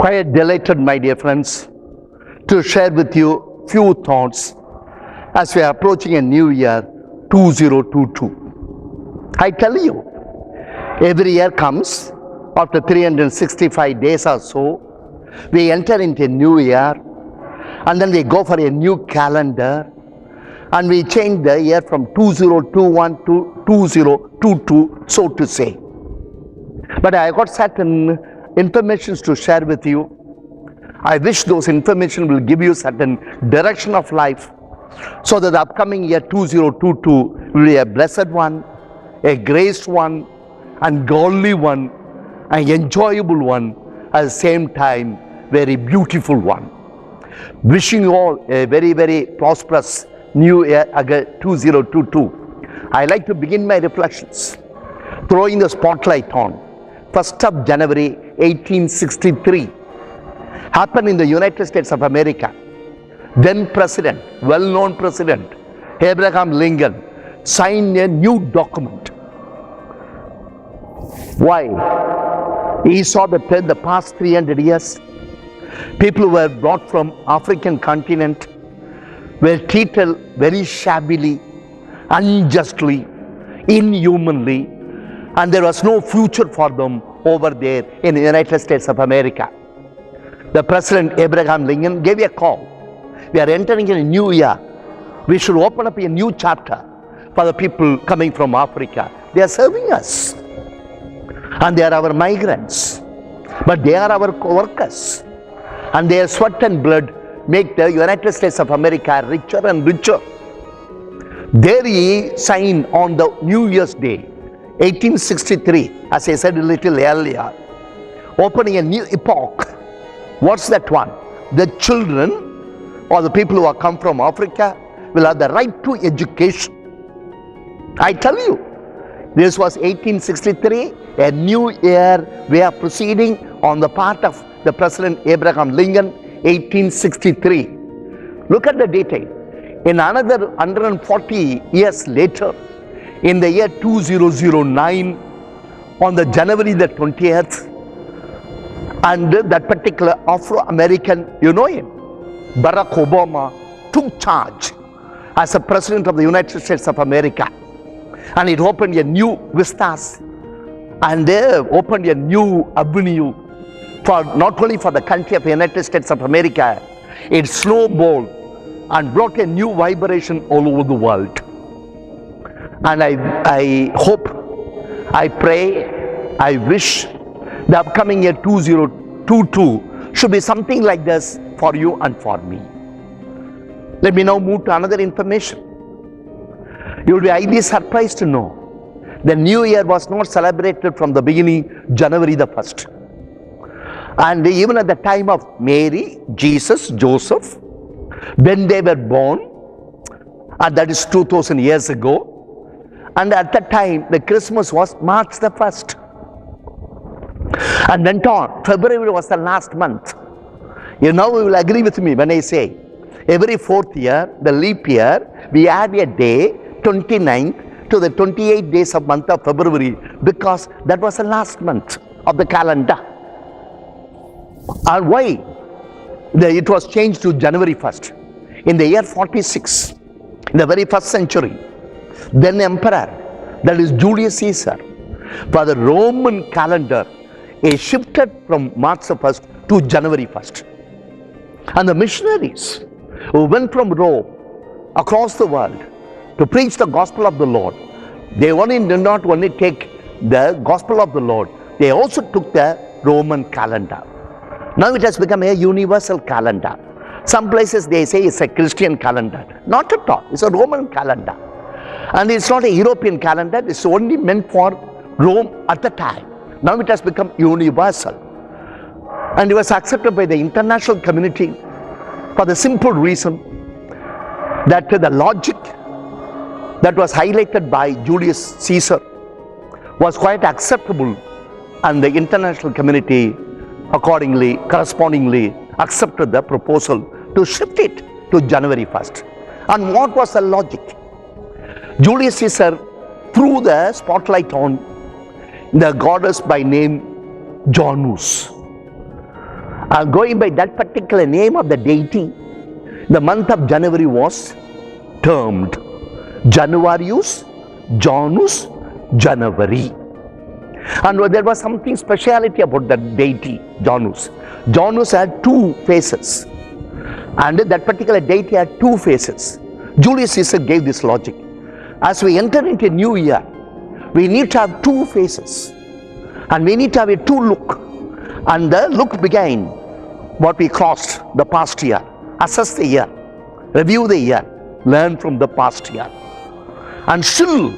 Quite delighted, my dear friends, to share with you few thoughts as we are approaching a new year 2022. I tell you, every year comes after 365 days or so, we enter into a new year and then we go for a new calendar and we change the year from 2021 to 2022, so to say. But I got certain information to share with you. I wish those information will give you certain direction of life so that the upcoming year 2022 will be a blessed one, a graced one, and godly one, an enjoyable one, at the same time very beautiful one. Wishing you all a very, very prosperous new year 2022. I like to begin my reflections throwing the spotlight on 1st of January 1863 happened in the United States of America. Then President, well-known President Abraham Lincoln signed a new document. Why? He saw that in the past 300 years, people who were brought from African continent were treated very shabbily, unjustly, inhumanly, and there was no future for them over there in the United States of America. The President Abraham Lincoln gave a call. We are entering in a new year. We should open up a new chapter for the people coming from Africa. They are serving us. And they are our migrants. But they are our workers. And their sweat and blood make the United States of America richer and richer. There he signed on the New Year's Day, 1863, as I said a little earlier, opening a new epoch. What's that one? The children or the people who have come from Africa will have the right to education. I tell you, this was 1863, a new year we are proceeding on the part of the President Abraham Lincoln, 1863. Look at the detail. In another 140 years later, in the year 2009, on the January the 20th, and that particular Afro-American, you know him, Barack Obama, took charge as a President of the United States of America. And it opened a new vistas and opened a new avenue for not only for the country of the United States of America, it snowballed and brought a new vibration all over the world. And I hope, I pray, I wish the upcoming year 2022 should be something like this for you and for me. Let me now move to another information. You will be highly surprised to know the new year was not celebrated from the beginning, January the 1st. And even at the time of Mary, Jesus, Joseph, when they were born, and that is 2000 years ago, and at that time the Christmas was March the 1st. And went on, February was the last month. You know, you will agree with me when I say, every 4th year, the leap year, we add a day, 29th, to the 28 days of month of February, because that was the last month of the calendar. And why? It was changed to January 1st. In the year 46, in the very first century, then emperor, that is Julius Caesar, for the Roman calendar, he shifted from March the 1st to January 1st. And the missionaries who went from Rome across the world to preach the gospel of the Lord, they did not only take the gospel of the Lord, they also took the Roman calendar. Now it has become a universal calendar. Some places they say it's a Christian calendar. Not at all. It's a Roman calendar. And it's not a European calendar. It's only meant for Rome at the time. Now it has become universal. And it was accepted by the international community for the simple reason that the logic that was highlighted by Julius Caesar was quite acceptable, and the international community accordingly, correspondingly accepted the proposal to shift it to January 1st. And what was the logic? Julius Caesar threw the spotlight on the goddess by name Janus. Going by that particular name of the deity, the month of January was termed Januarius, Janus, January. And there was something speciality about that deity, Janus. Janus had two faces. And that particular deity had two faces. Julius Caesar gave this logic. As we enter into a new year, we need to have two faces. And we need to have a two look. And the look began what we crossed the past year. Assess the year. Review the year. Learn from the past year. And still,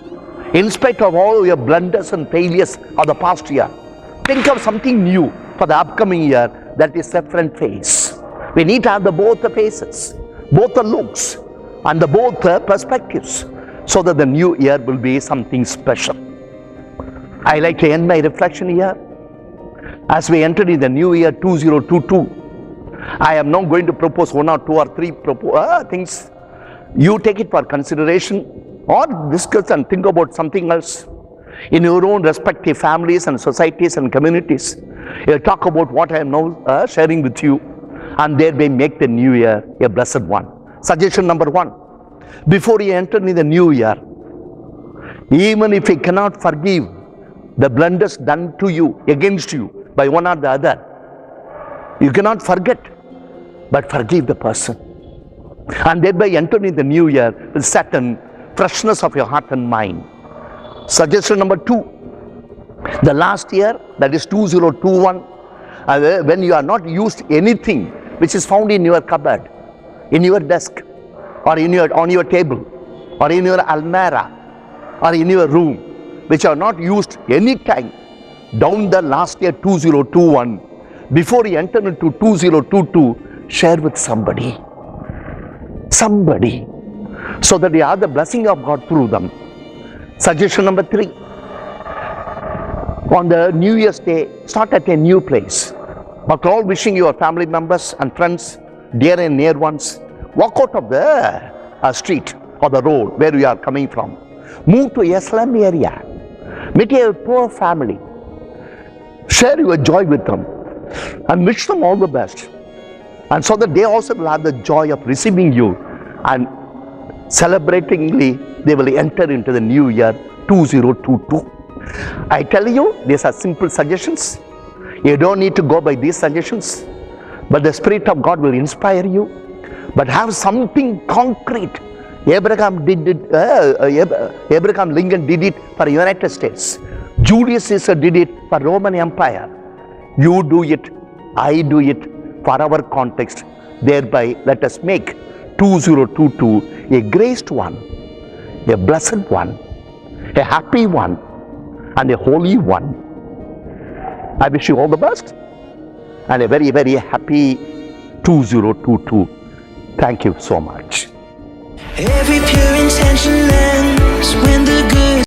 in spite of all your blunders and failures of the past year, think of something new for the upcoming year, that is a front face. We need to have both the faces, both the looks, and both the perspectives, so that the new year will be something special. I like to end my reflection here. As we enter in the new year 2022, I am not going to propose one or two or three things. You take it for consideration or discuss and think about something else in your own respective families and societies and communities. You talk about what I am now sharing with you, and thereby make the new year a blessed one. Suggestion number one: before you enter in the new year, even if you cannot forgive the blunders done to you, against you, by one or the other, you cannot forget, but forgive the person. And thereby enter in the new year with certain freshness of your heart and mind. Suggestion number two: the last year, that is 2021, when you are not used anything which is found in your cupboard, in your desk, or on your table, or in your almirah, or in your room, which are not used any time down the last year 2021, before you enter into 2022, share with somebody, so that you have the blessing of God through them. Suggestion number three: on the New Year's Day, start at a new place. After all, wishing your family members and friends, dear and near ones, walk out of the street or the road where you are coming from. Move to a slum area. Meet a poor family. Share your joy with them and wish them all the best. And so that they also will have the joy of receiving you, and celebratingly they will enter into the new year 2022. I tell you, these are simple suggestions. You don't need to go by these suggestions, but the Spirit of God will inspire you. But have something concrete. Abraham Lincoln did it for United States. Julius Caesar did it for Roman Empire. You do it, I do it for our context. Thereby, let us make 2022 a graced one, a blessed one, a happy one, and a holy one. I wish you all the best and a very, very happy 2022. Thank you so much. Every pure intention ends when the